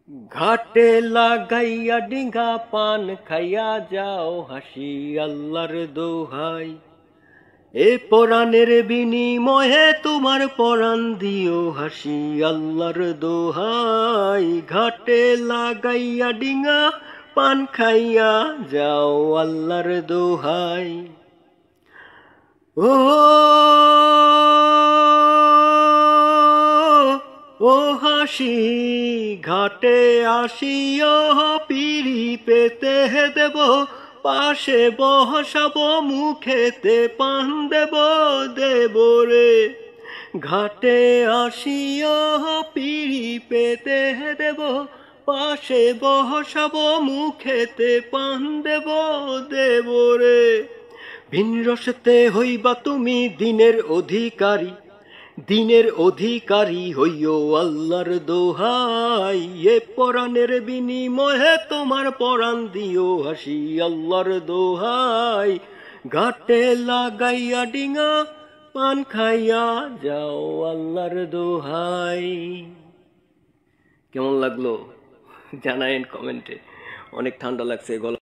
ঘাটে লাগাইয়া ডিঙ্গা পান খাইয়া যাও হাসি আল্লাহর দোহাই। এ পরাণের বিনিময়ে তোমার পরাণ দিও হাসি আল্লাহর দোহাই। ঘাটে লাগাইয়া ডিঙ্গা পান খাইয়া যাও আল্লাহর দোহাই। ও ও হাসি ঘাটে আসিও পিড়ি পেতে দেব, পাশে বসাব মুখেতে পান দেব দেব রে। ঘাটে আসিও পিড়ি পেতে দেব, পাশে বসাব মুখেতে পান দেব দেব রে। ভিন রসতে হইবা তুমি দিনের অধিকারী, দিনের অধিকারী হইও আল্লাহর দোহাই। এ পরাণের বিনিময়ে তোমার পরাণ দিও হাসি আল্লাহর দোহাই। ঘাটে লাগাইয়া ডিঙা পান খাইয়া যাও আল্লাহর দোহাই। কেমন লাগলো জানায়েন কমেন্টে। অনেক ঠান্ডা লাগছে গলা।